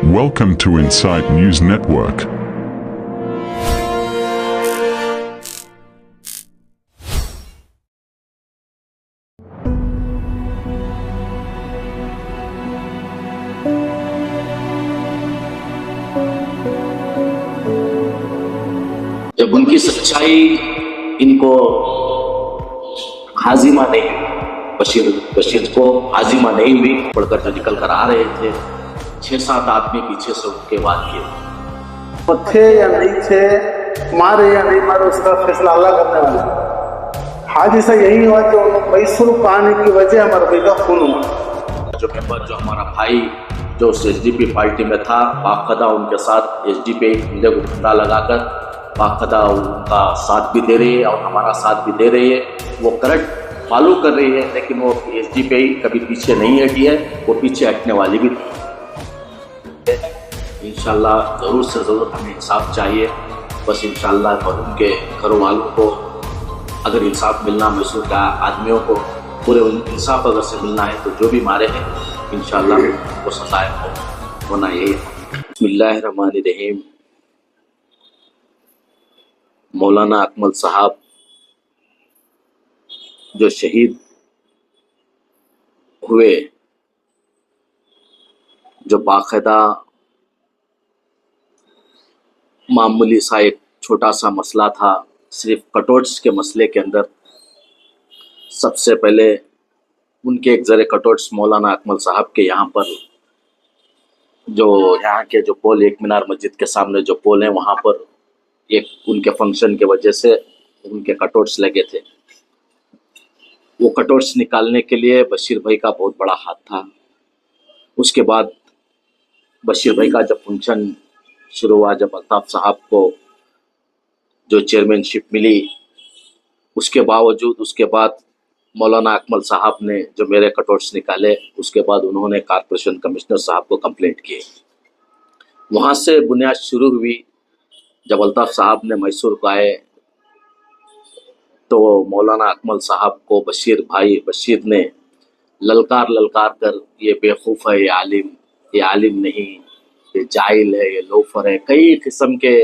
Welcome to Insight News Network. जब उनकी सच्चाई इनको हाजिमा नहीं हुई, बशीर को हाजिमा नहीं हुई, पढ़कर जो निकल कर आ रहे थे 6-7 आदमी पीछे से उनके वार किए। थे या नहीं थे, मारे या नहीं मारे, उसका फैसला अल्लाह करने वाला। हादिसा यही हुआ कि मैसूर को आने की वजह हमारे भाई का खून हुआ। जो मेंबर, जो हमारा भाई जो उस एसडीपी पार्टी में था, बाकायदा उनके साथ एसडीपी मुझे को ठंडा लगाकर बाकायदा उनका साथ भी दे रही है और हमारा साथ भी दे रही है। वो करेक्ट फॉलो कर रही है, लेकिन वो एसडीपी कभी पीछे नहीं हटी है, वो पीछे हटने वाली भी नहीं। इंशाल्लाह ज़रूर से ज़रूर हमें इंसाफ चाहिए। बस इंशाल्लाह और उनके घरों वालों को अगर इंसाफ मिलना, मैसूर का आदमियों को पूरे इंसाफ अगर से मिलना है, तो जो भी मारे हैं इंशाल्लाह वो सजाए होना यही है। बिस्मिल्लाहिर्रहमानिर्रहीम। मौलाना अकमल साहब जो शहीद हुए, जो बाकायदा मामूली सा एक छोटा सा मसला था, सिर्फ कटोट्स के मसले के अंदर सबसे पहले उनके एक ज़रे कटोट्स मौलाना अकमल साहब के यहाँ पर जो यहाँ के जो पोल, एक मीनार मस्जिद के सामने जो पोल है, वहाँ पर एक उनके फंक्शन के वजह से उनके कटोट्स लगे थे। वो कटोट्स निकालने के लिए बशीर भाई का बहुत बड़ा हाथ था। उसके बाद बशीर भाई का जब फंक्शन शुरू हुआ, जब अल्ताफ साहब को जो चेयरमैनशिप मिली, उसके बावजूद उसके बाद मौलाना अकमल साहब ने जो मेरे कटोट्स निकाले, उसके बाद उन्होंने कॉरपोरेशन कमिश्नर साहब को कंप्लेंट की। वहाँ से बुनियाद शुरू हुई। जब अल्ताफ साहब ने मैसूर को आए तो मौलाना अकमल साहब को बशीर ने ललकार कर, ये बेवकूफ़ है, ये आलिम नहीं, ये जाहिल है, ये लोफर है, कई किस्म के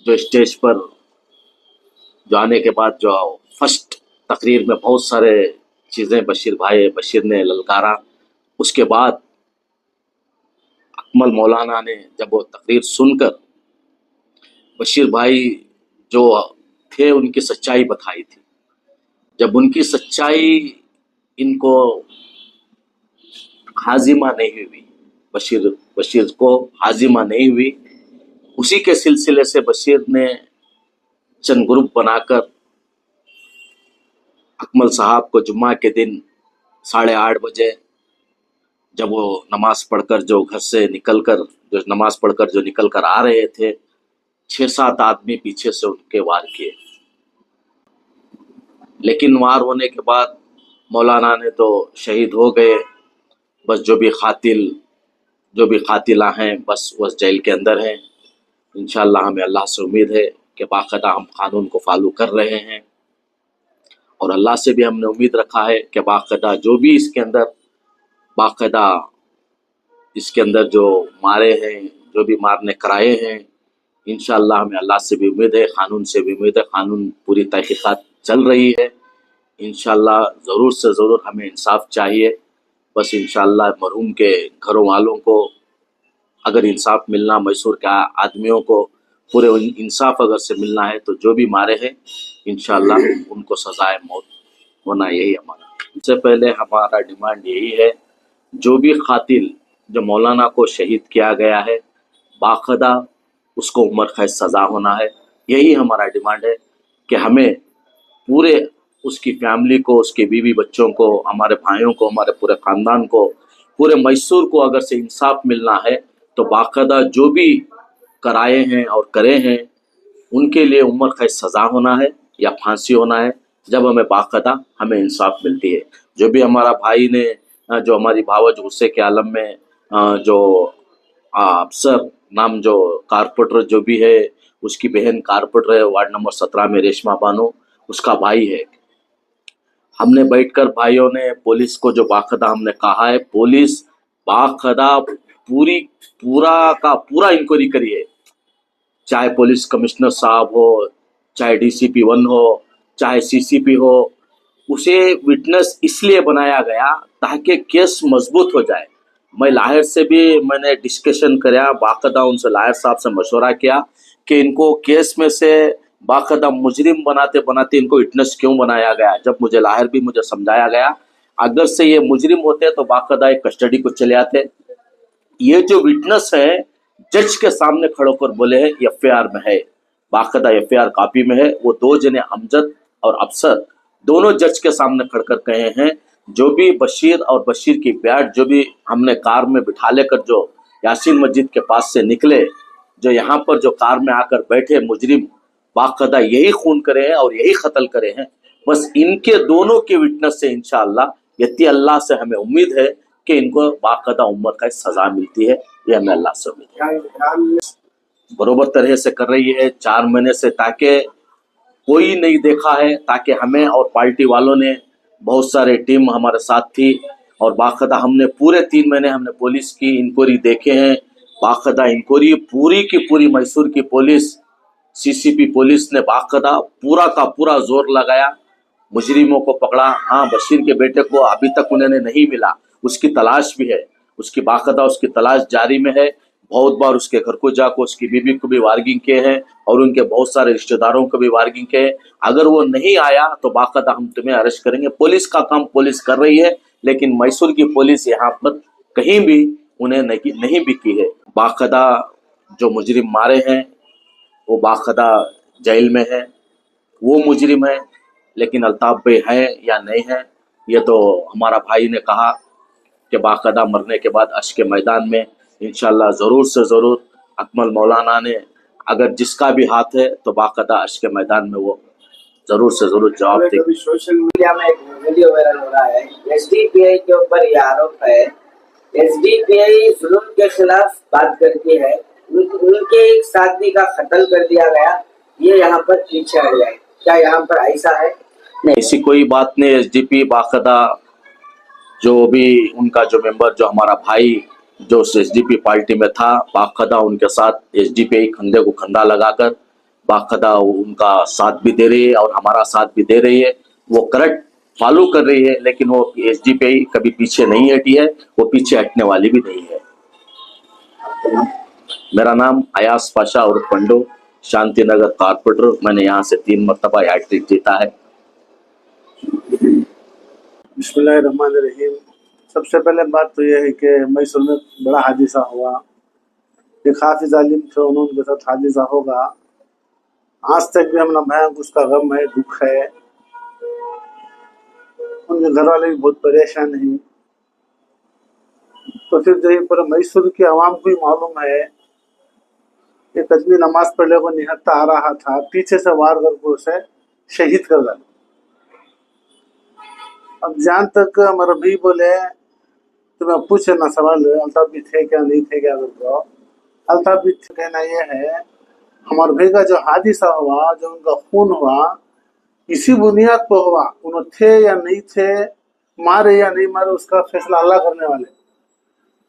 जो स्टेज पर जाने के बाद जो फर्स्ट तकरीर में बहुत सारे चीज़ें बशीर ने ललकारा। उसके बाद अकमल मौलाना ने जब वो तकरीर सुनकर बशीर भाई जो थे उनकी सच्चाई बताई थी। जब उनकी सच्चाई इनको हाजिमा नहीं हुई, बशीर को हाजिमा नहीं हुई, उसी के सिलसिले से बशीर ने चंद ग्रुप बनाकर अकमल साहब को जुम्मा के दिन 8:30 बजे जब वो नमाज पढ़कर जो घर से निकल कर आ रहे थे, 6-7 आदमी पीछे से उनके वार किए। लेकिन वार होने के बाद मौलाना ने तो शहीद हो गए। बस जो भी कातिला हैं बस जेल के अंदर हैं। इंशाल्लाह हमें अल्लाह से उम्मीद है कि बाकायदा हम कानून को फॉलो कर रहे हैं, और अल्लाह से भी हमने उम्मीद रखा है कि बाकायदा जो भी इसके अंदर जो मारे हैं, जो भी मारने कराए हैं, इंशाल्लाह हमें अल्लाह से भी उम्मीद है, कानून से भी उम्मीद है। कानून पूरी तहकीकात चल रही है। इंशाल्लाह ज़रूर से ज़रूर हमें इंसाफ चाहिए। बस इंशाल्लाह मरहूम के घरों वालों को अगर इंसाफ मिलना, मैसूर के आदमियों को पूरे इंसाफ अगर से मिलना है, तो जो भी मारे हैं इंशाल्लाह उनको सजाए मौत होना यही हमारा। सबसे पहले हमारा डिमांड यही है, जो भी कातिल जो मौलाना को शहीद किया गया है, बाकायदा उसको उम्र कैद सज़ा होना है। यही हमारा डिमांड है कि हमें पूरे उसकी फैमिली को, उसके बीवी बच्चों को, हमारे भाइयों को, हमारे पूरे ख़ानदान को, पूरे मैसूर को अगर से इंसाफ मिलना है, तो बाकायदा जो भी कराए हैं और करे हैं उनके लिए उम्र कैद सज़ा होना है या फांसी होना है। जब बाकायदा हमें इंसाफ मिलती है। जो भी हमारा भाई ने जो हमारी भावज गुस्से के आलम में जो अफसर नाम जो कारपोरेटर जो भी है, उसकी बहन कारपोरेटर है वार्ड नंबर 17 में, रेशमा बानो, उसका भाई है। हमने बैठकर भाइयों ने पुलिस को जो बाकायदा हमने कहा है, पुलिस बाकायदा पूरा का पूरा इंक्वायरी करिए, चाहे पुलिस कमिश्नर साहब हो, चाहे डीसीपी 1 हो, चाहे सीसीपी हो। उसे विटनेस इसलिए बनाया गया ताकि केस मजबूत हो जाए। मैं लाहिर से भी मैंने डिस्कशन कराया, बाकायदा उनसे लाहिर साहब से मशवरा किया कि इनको केस में से बाकायदा मुजरिम बनाते बनाते इनको विटनेस क्यों बनाया गया। जब मुझे लाहिर भी मुझे समझाया गया, अगर से ये मुजरिम होते तो बाकायदा एक कस्टडी को चले आते। ये जो विटनेस है जज के सामने खड़े होकर बोले हैं एफआईआर में है, बाकायदा एफआईआर कॉपी में है। वो 2 जने अमजद और अफसर दोनों जज के सामने खड़कर कहे हैं, जो भी बशीर और बशीर की बैट जो भी हमने कार में बिठा लेकर जो यासीन मस्जिद के पास से निकले, जो यहाँ पर जो कार में आकर बैठे मुजरिम, बाकायदा यही खून करे हैं और यही कत्ल करे हैं। बस इनके दोनों के विटनेस से इंशाअल्लाह यति अल्लाह से हमें उम्मीद है कि इनको बाकायदा उम्र का सजा मिलती है। ये हमें अल्लाह से उम्मीद है। बरोबर तरह से कर रही है 4 महीने से, ताकि कोई नहीं देखा है, ताकि हमें और पार्टी वालों ने बहुत सारे टीम हमारे साथ थी और बाकायदा हमने पूरे 3 महीने हमने पुलिस की इंक्वायरी देखे हैं। बाकायदा इंक्वायरी पूरी की पूरी मैसूर की पुलिस, सीसीपी पुलिस ने बाकायदा पूरा का पूरा जोर लगाया, मुजरिमों को पकड़ा। हाँ, बशीर के बेटे को अभी तक उन्हें नहीं मिला, उसकी तलाश भी है, उसकी बाकायदा उसकी तलाश जारी में है। बहुत बार उसके घर को जाकर उसकी बीबी को भी वार्निंग किए हैं और उनके बहुत सारे रिश्तेदारों को भी वार्निंग किए हैं। अगर वो नहीं आया तो बाकायदा हम तुम्हें अरेस्ट करेंगे। पुलिस का काम पुलिस कर रही है, लेकिन मैसूर की पुलिस यहाँ पर कहीं भी उन्हें नहीं भी की है। बाकायदा जो मुजरिम मारे हैं वो बाकायदा जेल में है, वो मुजरिम है। लेकिन अल्ताफ भाई है या नहीं है, ये तो हमारा भाई ने कहा कि बाकायदा मरने के बाद अश्क के मैदान में इंशाल्लाह ज़रूर से ज़रूर अकमल मौलाना ने अगर जिसका भी हाथ है तो बाकायदा अश्क के मैदान में वो ज़रूर से ज़रूर जवाब देंगे। सोशल मीडिया में एक वीडियो वायरल हो रहा है, एसडीपीआई के ऊपर ये आरोप है, एसडीपीआई जुल्म के खिलाफ बात करती है, उनके एक साथी का कत्ल कर दिया गया, ये यहाँ पर पीछे हट जाए, क्या यहाँ पर ऐसा है? नहीं, ऐसी कोई बात नहीं। एसडीपी बाकायदा जो भी उनका जो मेंबर जो हमारा भाई जो एसडीपी पार्टी में था, बाकायदा उनके साथ एसडीपी कंधे को कंधा लगाकर बाकायदा उनका साथ भी दे रही है और हमारा साथ भी दे रही है। वो करेक्ट फॉलो कर रही है, लेकिन वो एसडीपी कभी पीछे नहीं हटी है, वो पीछे हटने वाली भी नहीं है। मेरा नाम अयास पाशा और पंडो, शांति नगर कारपोरेटर। मैंने यहाँ से 3 मरतबा हैट्रिक जीता है। बिस्मिल्लाहिर्रहमानिर्रहीम। सबसे पहले बात तो यह है कि मैसूर में बड़ा हादसा हुआ, ये काफी जालिम थे, उनके साथ हादसा होगा। आज तक भी हमारा भयानक उसका गम है, दुख है। उनके घर वाले भी बहुत परेशान हैं। तो फिर जो पूरे मैसूर की आवाम को ही मालूम है, एक आदमी नमाज पढ़ने को निहत्ता आ रहा था, पीछे से वार करके उसे शहीद कर दिया। अब जहाँ तक हमारा भाई बोले तो मैं पूछे ना सवाल, अल्ताफ भी थे क्या नहीं थे क्या करके। अल्ताफ भी कहना यह है, हमारे भाई का जो हादसा हुआ, जो उनका खून हुआ, इसी बुनियाद पर हुआ। उन्होंने थे या नहीं थे, मारे या नहीं मारे, उसका फैसला अल्लाह करने वाले।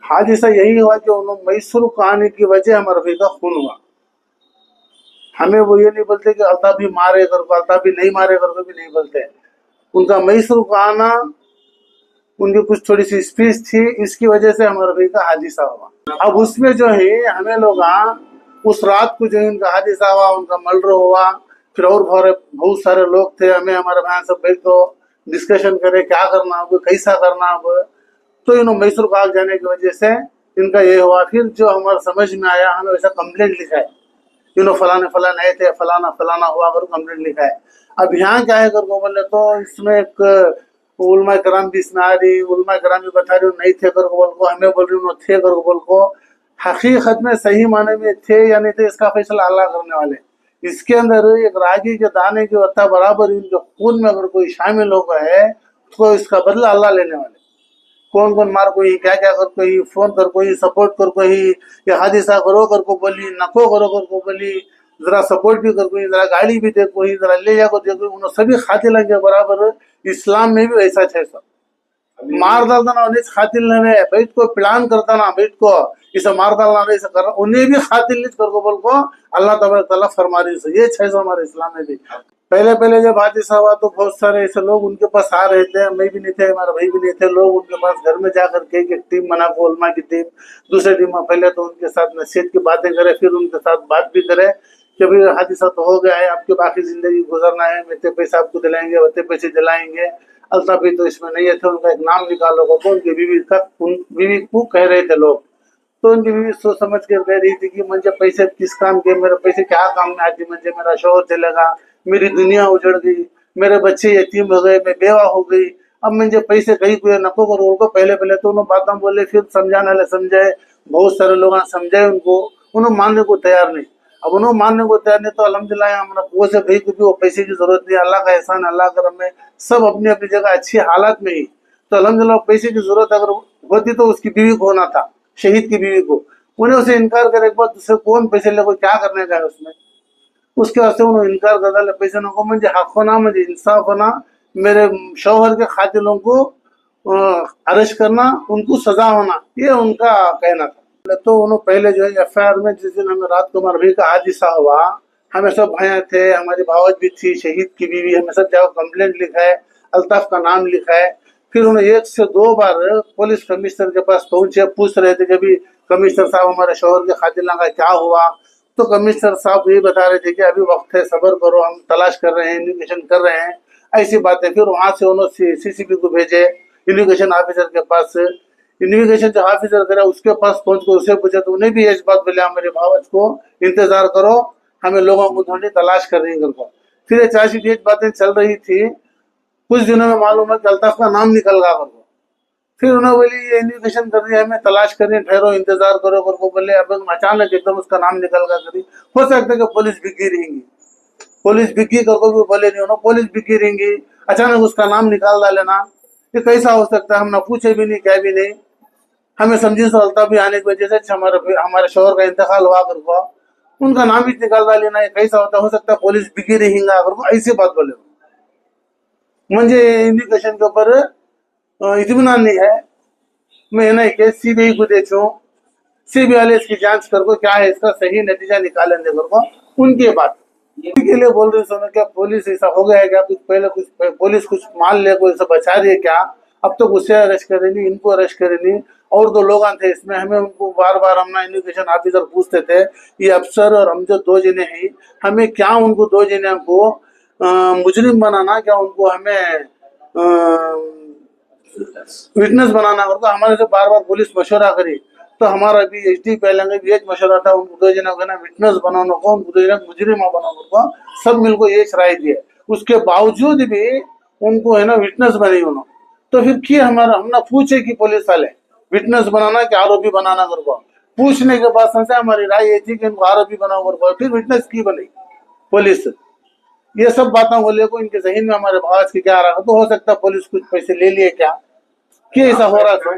हादसा यही हुआ कि उन्होंने मैसूर को आने की वजह हमारे भाई का खून हुआ। हमें वो ये नहीं बोलते कि अल्ताफ भी मारे करके, अल्ताफ भी नहीं मारे करके भी नहीं बोलते। उनका मैसूर को आना, उनकी कुछ थोड़ी सी स्पीच थी, इसकी वजह से हमारे भाई का हादसा हुआ। अब उसमें जो है हमें लोग उस रात को जो इनका हादसा हुआ, उनका मर्डर हुआ, फिर और बहुत सारे लोग थे, हमें हमारे भाई सब बैठ तो डिस्कशन करे क्या करना अब, कैसा करना अब। तो इन्होंने मैसूर को आग जाने की वजह से इनका ये हुआ। फिर जो हमारा समझ में आया, हमें वैसा कंप्लेंट लिखा है, इन्होंने फलाने आए थे, फलाना हुआ कर कंप्लेंट लिखा है। अब यहाँ क्या है करको बोले तो इसमें एक उलमा कराम भी इसमें आ रही, उलमा कराम भी बता रही नहीं थे करको बोल को, हमें बोल रही उन्होंने थे करको बोल को। हकीकत में सही माने में थे या नहीं थे, इसका फैसला अल्लाह करने वाले। इसके अंदर एक रागी के दाने की वत्ता बराबर इनके खून में अगर कोई शामिल हो गया है तो इसका बदला अल्लाह लेने वाले। कौन कौन मार कोई क्या क्या कर कोई फोन कर कोई सपोर्ट कर कोई ये हादसा करो कर को बोली, नको करो कर को बोली, जरा सपोर्ट भी कर कोई, जरा गाड़ी भी दे कोई, जरा ले जा को दे कोई, उन्होंने सभी खातिर लगे बराबर। इस्लाम में भी वैसा है सब मार डालता ना, खातिर बैठ को प्लान करता ना, बैठ को इसे मार डालना नहीं से करना, उन्हें भी खातिल नहीं कर को बोल को अल्लाह तबारक तआला फरमा रही है। ये 6 हमारे इस्लाम में भी। पहले पहले जब हादिसा हुआ तो बहुत सारे ऐसे लोग उनके पास आ रहे थे, मैं भी नहीं थे, हमारा भाई भी नहीं थे, लोग उनके पास घर में जाकर के एक टीम बना को उलमा की टीम, दूसरी टीम में पहले तो उनके साथ नसीहत की बातें करे, फिर उनके साथ बात भी करे कि भाई हादिसा तो हो गया है, आपकी बाकी जिंदगी गुजरना है, इतने पैसे आपको दिलाएंगे, उतने पैसे दिलाएंगे, अल्ताफ तो इसमें नहीं थे, उनका एक नाम निकालो को उनकी बीवी को कह रहे थे लोग। तो उनकी बीवी सोच समझ कर कह रही थी कि मुझे पैसे किस काम के, मेरे पैसे क्या काम में आती, मुझे मेरा शोहर चलेगा, मेरी दुनिया उजड़ गई, मेरे बच्चे यतीम हो गए, मैं बेवा हो गई, अब मुझे पैसे कहीं कोई नको करो उनको। पहले पहले तो उन्होंने बातें बोले, फिर समझाने वाले समझाए, बहुत सारे लोग समझाए उनको, उन्होंने मानने को तैयार नहीं। अब उन्होंने मानने को तैयार नहीं तो अल्हम्दुलिल्लाह हमारा वो से भाई क्योंकि वो पैसे की जरूरत नहीं, अल्लाह का एहसान, अल्लाह करम में सब अपनी अपनी जगह अच्छी हालात में ही। तो अल्हम्दुलिल्लाह पैसे की जरूरत अगर होती तो उसकी बीवी को होना था, शहीद की बीवी को। उन्हें उसे इनकार करे एक बार, दूसरे कौन पैसे ले, कोई क्या करने का है उसमें, उसके वास्ते उन्होंने इनकार कर दिया। पैसे नको मुझे हक होना, मुझे इंसाफ होना, मेरे शौहर के खातिलों को अरेस्ट करना, उनको सजा होना, ये उनका कहना था। तो उन्होंने पहले जो है एफआईआर में जिस दिन हमें रात को हमारे भाई का हादसा हुआ, हमें सब भाइयां थे, हमारी भावज भी थी, शहीद की बीवी, हमें सब जगह कंप्लेंट लिखा है, अल्ताफ का नाम लिखा है। फिर उन्होंने 1 से 2 बार पुलिस कमिश्नर के पास पहुंचे, पूछ रहे थे कि अभी कमिश्नर साहब हमारे शौहर के खातिला का क्या हुआ। तो कमिश्नर साहब ये बता रहे थे कि अभी वक्त है, सब्र करो, हम तलाश कर रहे हैं, इन्वेस्टिगेशन कर रहे हैं, ऐसी बातें। फिर वहां से उन्होंने सीसीबी को भेजे इन्वेस्टिगेशन ऑफिसर के पास। इन्वेस्टिगेशन जो ऑफिसर करे उसके पास पहुंच कर उससे पूछा तो उन्हें भी ये बात बोले, हमारे भावज को इंतजार करो, हमें लोगों को थोड़ी तलाश कर रही है। फिर ये 40 बातें चल रही थी। कुछ दिनों में मालूम है कि अल्ताफ का नाम निकल गया करको। फिर उन्होंने बोली ये इन्वेस्टिगेशन कर रही है, हमें तलाश कर रही है, ठहरो, इंतजार करो करको बोले। अब अचानक एकदम उसका नाम निकल गया करी। हो सकता है कि पुलिस बिकी रहेंगी, पुलिस बिकी करको भी बोले नहीं उन्होंने, पुलिस बिकी रहेंगी, अचानक उसका नाम निकाल डालेना, ये कैसा हो सकता है। हम ना पूछे भी नहीं, क्या भी नहीं, हमें समझी तो अल्ताफ भी आने की वजह से हमारे शोहर का इंतकाल हुआ करको उनका नाम भी निकाल डालेना, ये कैसा होता हो सकता है पुलिस बिकी रहेंगा करको, ऐसी बात बोले। मुझे इन्वेस्टिगेशन के ऊपर इत्मीनान नहीं है। मैं ना कि सीबीआई को देखूं, सीबीआई वाले इसकी जांच करको क्या है, इसका सही नतीजा निकालेंगे करको, उनकी बात के लिए बोल रहे सुनो। क्या पुलिस ऐसा हो गया है क्या, कुछ पहले कुछ पुलिस कुछ मान ले, कोई ऐसा बचा रही है क्या, अब तो उससे अरेस्ट करे नहीं, इनको अरेस्ट करे नहीं, और 2 लोग थे इसमें। हमें उनको बार बार हम ना इन्वेस्टिगेशन ऑफिसर पूछते थे, ये अफसर और हम जो 2 जने हैं, हमें क्या उनको 2 जने को मुजरिम बनाना, क्या उनको हमें विटनेस बनाना करके हमारे से बार बार पुलिस मशवरा करी। तो हमारा भी एसडी पहले भी एक मशवरा था, उनको 2 जना को ना विटनेस बनाना को, उनको 2 जना मुजरिम बनाना को, सब मिलकर ये राय दिए। उसके बावजूद भी उनको है ना विटनेस बने उन्होंने। तो फिर किए हमारा हम ना पूछे कि पुलिस वाले विटनेस बनाना कि आरोपी बनाना करको, पूछने के बाद संशय हमारी राय ये थी कि इनको आरोपी बनाओ करको, फिर विटनेस की बनी पुलिस। ये सब बातें बोले को इनके जहन में हमारे भाव की क्या आ रहा, तो हो सकता है पुलिस कुछ पैसे ले लिए क्या, कि ऐसा हो रहा था।